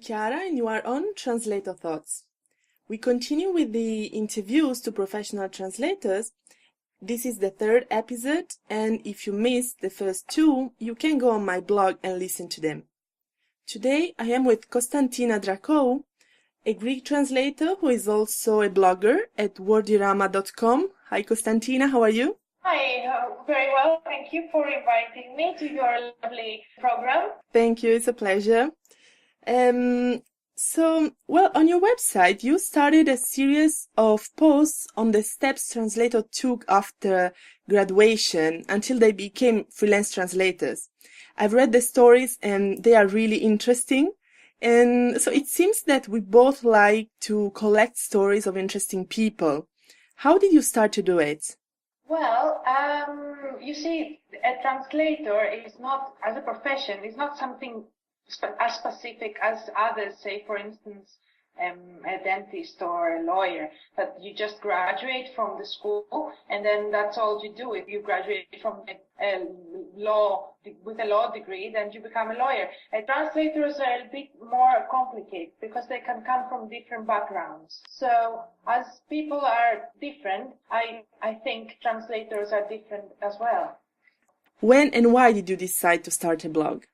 Chiara and you are on Translator Thoughts. We continue with the interviews to professional translators. This is the third episode, and if you missed the first two, you can go on my blog and listen to them. Today I am with Drakou, a Greek translator who is also a blogger at wordirama.com. Hi Konstantina, how are you? Hi, very well. Thank you for inviting me to your lovely program. Thank you, it's a pleasure. On your website, you started a series of posts on the steps translators took after graduation until they became freelance translators. I've read the stories and they are really interesting. And so it seems that we both like to collect stories of interesting people. How did you start to do it? Well, you see, a translator is not, as a profession, is not something as specific as others, say, for instance, a dentist or a lawyer, that you just graduate from the school and then that's all you do. If you graduate from with a law degree, then you become a lawyer. Translators are a bit more complicated because they can come from different backgrounds. So as people are different, I think translators are different as well. When and why did you decide to start a blog?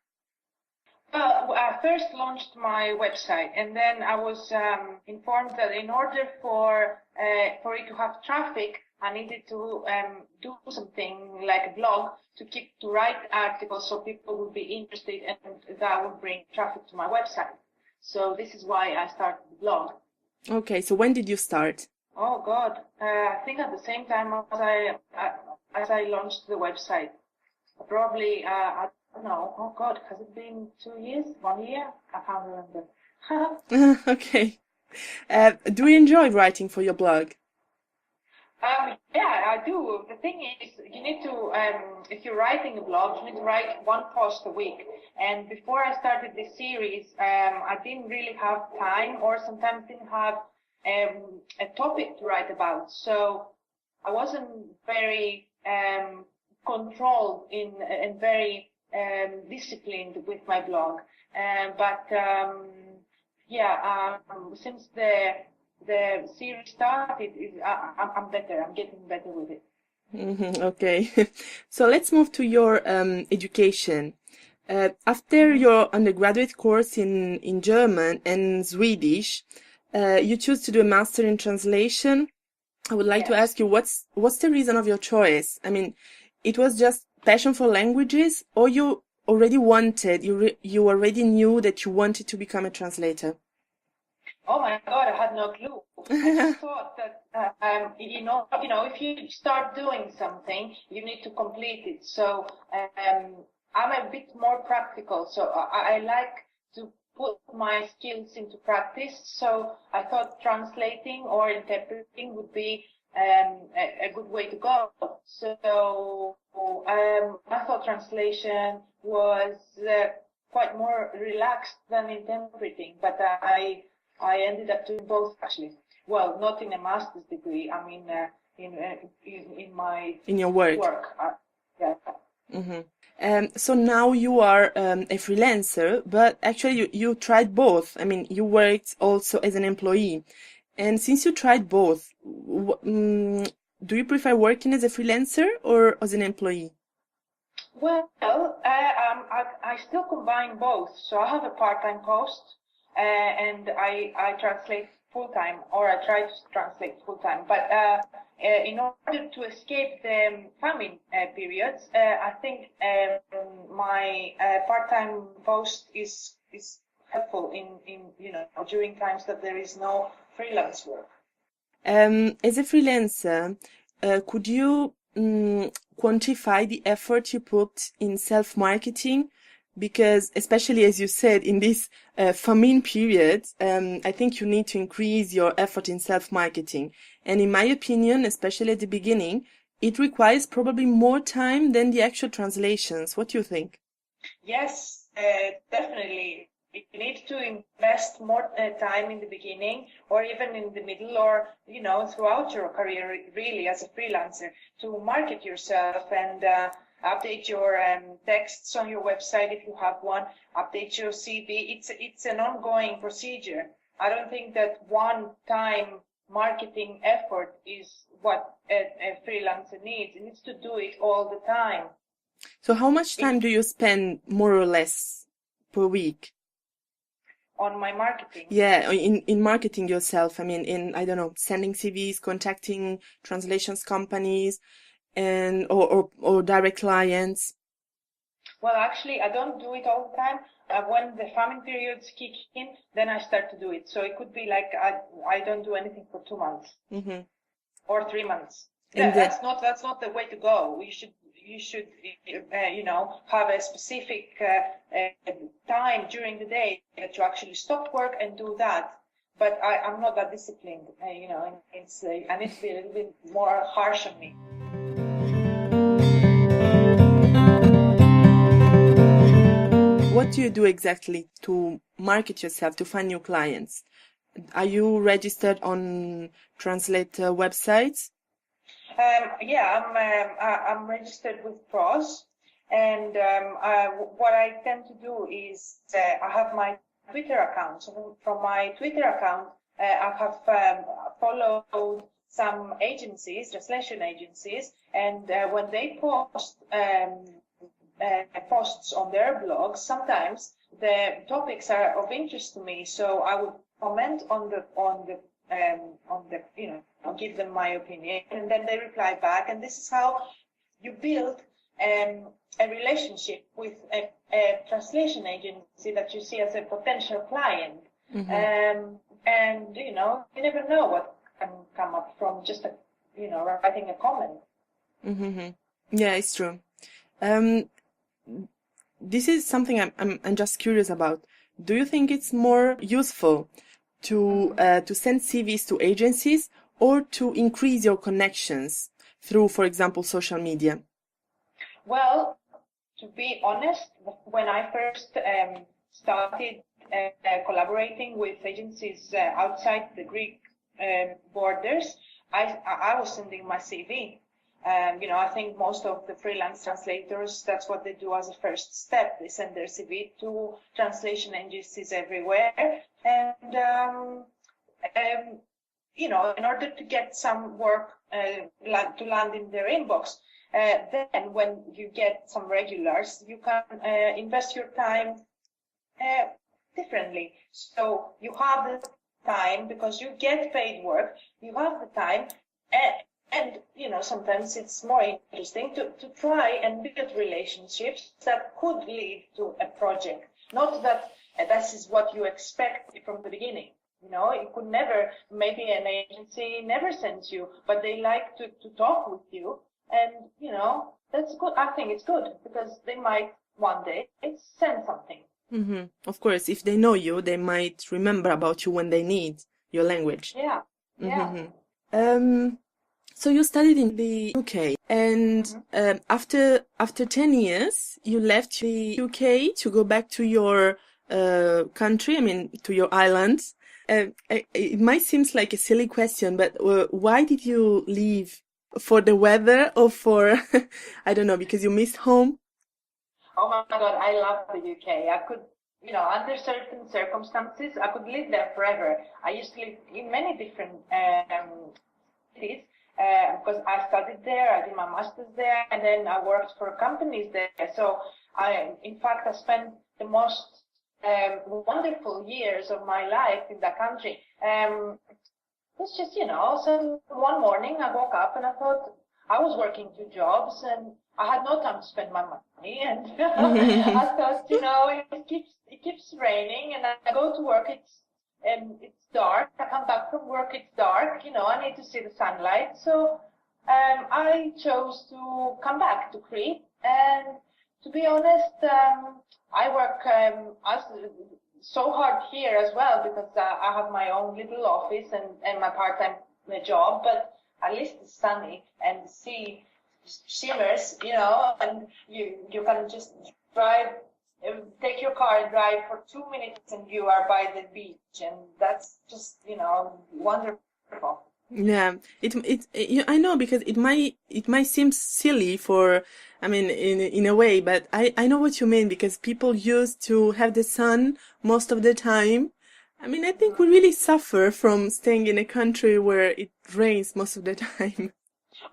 Well, I first launched my website, and then I was informed that in order for it to have traffic, I needed to do something like a blog to write articles so people would be interested, and that would bring traffic to my website. So this is why I started the blog. Okay, so when did you start? Oh God, I think at the same time as I launched the website, probably. No, oh God, has it been 2 years? 1 year? I can't remember. Okay. Do you enjoy writing for your blog? Yeah, I do. The thing is, you need to, if you're writing a blog, you need to write one post a week. And before I started this series, I didn't really have time, or sometimes didn't have a topic to write about. So I wasn't very controlled and very disciplined with my blog, since the series started, I'm better. I'm getting better with it. Okay, so let's move to your education. After your undergraduate course in German and Swedish, you choose to do a master in translation. I would like to ask you, what's the reason of your choice? I mean, it was just passion for languages, or you already already knew that you wanted to become a translator? Oh my God, I had no clue. I just thought that if you start doing something, you need to complete it. So I'm a bit more practical. So I like to put my skills into practice. So I thought translating or interpreting would be a good way to go. So I thought translation was quite more relaxed than interpreting, but I ended up doing both actually. Well, not in a master's degree. I mean, in your work. Yeah. Mm-hmm. So now you are a freelancer, but actually you tried both. I mean, you worked also as an employee. And since you tried both, do you prefer working as a freelancer or as an employee? Well, I still combine both. So I have a part-time post, and I translate full-time, or I try to translate full-time. But in order to escape the famine periods, I think my part-time post is helpful in during times that there is no freelance work. As a freelancer, could you quantify the effort you put in self-marketing? Because especially as you said, in this famine period, I think you need to increase your effort in self-marketing. And in my opinion, especially at the beginning, it requires probably more time than the actual translations. What do you think? Yes, definitely. You need to invest more time in the beginning, or even in the middle, or throughout your career, really, as a freelancer, to market yourself and update your texts on your website if you have one, update your CV. It's an ongoing procedure. I don't think that one-time marketing effort is what a freelancer needs. It needs to do it all the time. So how much time do you spend more or less per week? On my marketing? Yeah, in marketing yourself. I mean, I don't know, sending CVs, contacting translations companies, and or direct clients. Well, actually, I don't do it all the time. When the farming periods kick in, then I start to do it. So it could be like I don't do anything for 2 months or 3 months. That's not the way to go. You should have a specific time during the day that you actually stop work and do that. But I'm not that disciplined. I need to be a little bit more harsh on me. What do you do exactly to market yourself, to find new clients? Are you registered on translator websites? I'm registered with PROS, and what I tend to do is I have my Twitter account. So from my Twitter account, I have followed some agencies, translation agencies, and when they post posts on their blogs, sometimes the topics are of interest to me, so I would comment on the I'll give them my opinion, and then they reply back, and this is how you build a relationship with a translation agency that you see as a potential client. And you never know what can come up from just writing a comment. Yeah, it's true. This is something I'm just curious about. Do you think it's more useful to send CVs to agencies or to increase your connections through, for example, social media? Well, to be honest, when I first started collaborating with agencies outside the Greek borders, I was sending my CV. I think most of the freelance translators, that's what they do as a first step. They send their CV to translation agencies everywhere. And, in order to get some work to land in their inbox, then when you get some regulars, you can invest your time differently. So you have the time, because you get paid work, you have the time, and sometimes it's more interesting to try and build relationships that could lead to a project. Not that this is what you expect from the beginning. It could never, maybe an agency never sends you, but they like to talk with you. And, that's good. I think it's good because they might one day send something. Of course, if they know you, they might remember about you when they need your language. Yeah. So you studied in the UK, and after 10 years, you left the UK to go back to your country, I mean, to your island. It might seem like a silly question, but why did you leave? For the weather or for, I don't know, because you missed home? Oh my God, I love the UK. I could, under certain circumstances, I could live there forever. I used to live in many different cities because I studied there, I did my master's there, and then I worked for companies there. So in fact, I spent the most wonderful years of my life in that country. It's just, so one morning I woke up and I thought I was working 2 jobs and I had no time to spend my money. And I thought, it keeps raining and I go to work, it's dark. I come back from work, it's dark, I need to see the sunlight. So I chose to come back to Crete. And to be honest, I work so hard here as well because I have my own little office and my part-time job, but at least it's sunny and the sea shimmers, and you can just drive, take your car and drive for 2 minutes and you are by the beach, and that's just, wonderful. Yeah, I know because it might seem silly for, I mean, in a way, but I know what you mean because people used to have the sun most of the time. I mean, I think we really suffer from staying in a country where it rains most of the time.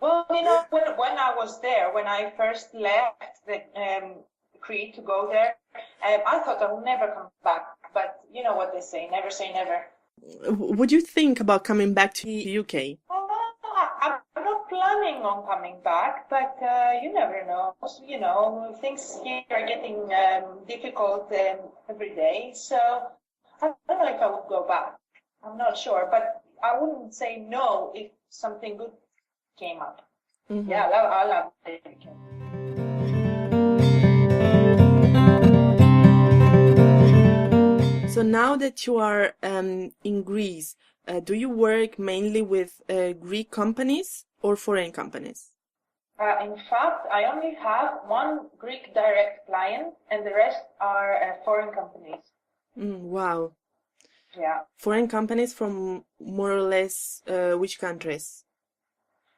Well, when I was there, when I first left the Crete to go there, I thought I would never come back. But you know what they say never. Would you think about coming back to UK? I'm not planning on coming back, but you never know. Things here are getting difficult every day. So I don't know if I would go back. I'm not sure, but I wouldn't say no if something good came up. Mhm. Yeah, I love it. So now that you are in Greece, do you work mainly with Greek companies or foreign companies? In fact, I only have one Greek direct client, and the rest are foreign companies. Wow. Yeah. Foreign companies from more or less which countries?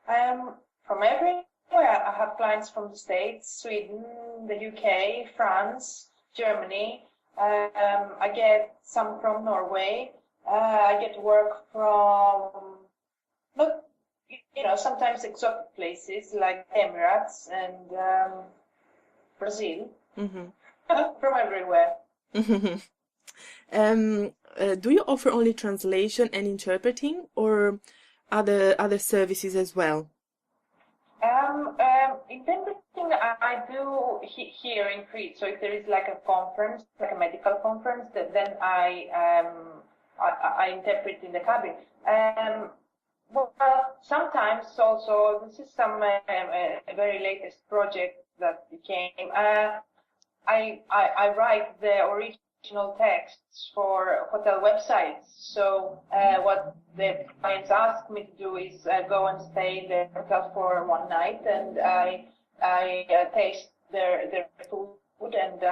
From everywhere. I have clients from the States, Sweden, the UK, France, Germany. I get some from Norway. I get work from not, sometimes exotic places like Emirates and Brazil. Mhm. From everywhere. Do you offer only translation and interpreting or other services as well? Interpreting I do here in Crete. So if there is like a conference, like a medical conference, then I interpret in the cabin. Well, sometimes also this is some a very latest project that became. I write the original texts for hotel websites. So what the clients ask me to do is go and stay in the hotel for one night, and I taste their food, and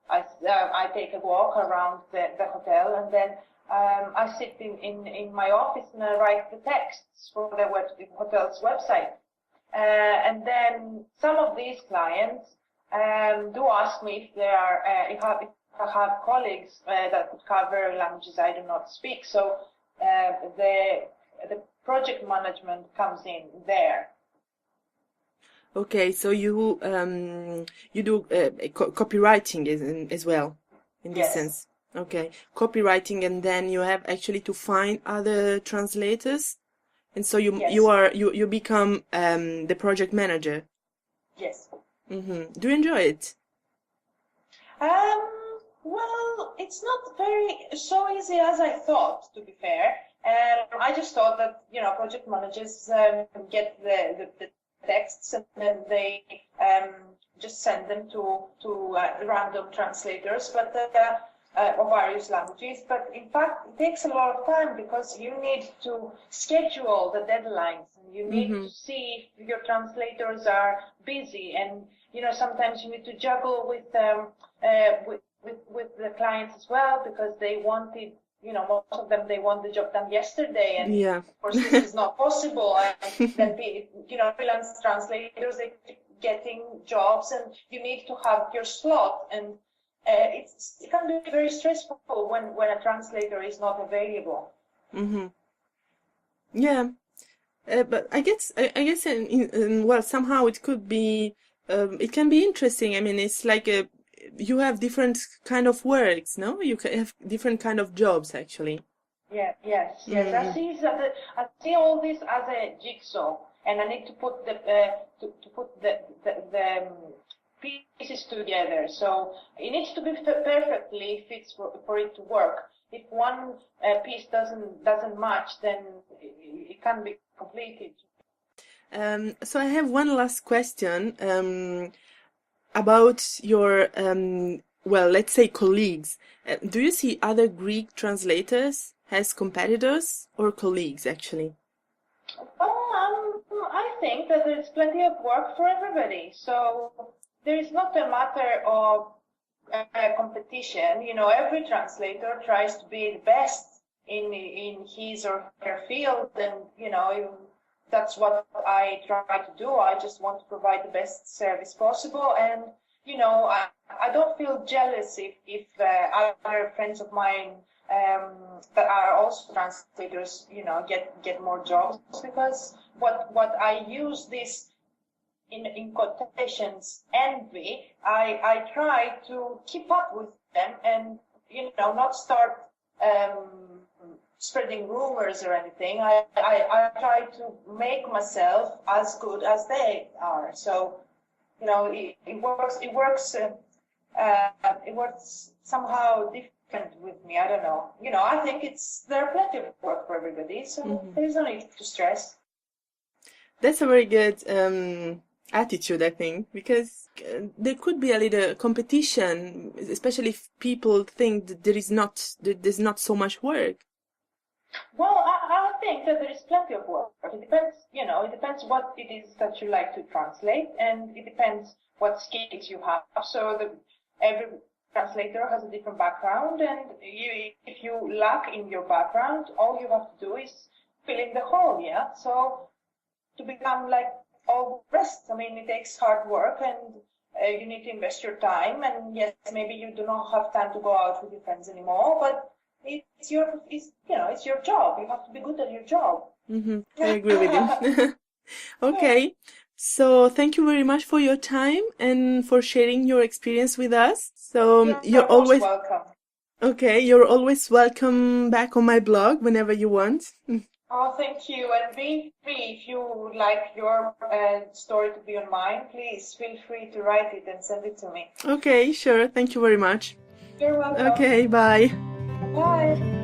I take a walk around the hotel, and then I sit in my office and I write the texts for the hotel's website. And then some of these clients do ask me if there are if I have colleagues that could cover languages I do not speak. So the project management comes in there. Okay, so you do copywriting as well in this Yes. sense. Okay, copywriting, and then you have actually to find other translators, and so you Yes. you are you become the project manager. Yes. Do you enjoy it? Um, well, it's not very so easy as I thought, to be fair. I just thought that, project managers get the texts and then they just send them to random translators, but of various languages. But in fact, it takes a lot of time because you need to schedule the deadlines and you need to see if your translators are busy, and sometimes you need to juggle with the clients as well, because they wanted, most of them, they want the job done yesterday, and Yeah. of course this is not possible. And then freelance translators, they getting jobs, and you need to have your slot, and it can be very stressful when a translator is not available. Yeah. But I guess well, somehow it could be it can be interesting. I mean, it's like you have different kind of works, no? You can have different kind of jobs actually. Yeah, yes. I see all this as a jigsaw, and I need to put to put the pieces together. So it needs to be perfectly fits for it to work. If one piece doesn't match, then it can't be completed. So I have one last question about your well, let's say colleagues. Do you see other Greek translators as competitors or colleagues actually? I think that there's plenty of work for everybody. So there is not a matter of competition. Every translator tries to be the best in his or her field, and that's what I try to do. I just want to provide the best service possible, and I don't feel jealous if other friends of mine that are also translators, get more jobs, because what I use this in quotations envy, I try to keep up with them and not start spreading rumors or anything. I try to make myself as good as they are. So it works somehow different with me. I don't know. I think there are plenty of work for everybody, so there's no need to stress. That's a very good attitude, I think, because there could be a little competition, especially if people think that there's not so much work. Well, I think that there is plenty of work. It depends, it depends what it is that you like to translate, and it depends what skills you have. So every translator has a different background, and if you lack in your background, all you have to do is fill in the hole, yeah? So to become like all the rest, I mean, it takes hard work, and you need to invest your time, and yes, maybe you do not have time to go out with your friends anymore, but it's your job. You have to be good at your job. I agree with you. Okay, so thank you very much for your time and for sharing your experience with us. So you're always welcome. Okay, you're always welcome back on my blog whenever you want. Oh, thank you. And be free, if you would like your story to be on mine, please feel free to write it and send it to me. Okay, sure. Thank you very much. You're welcome. Okay, bye. Bye.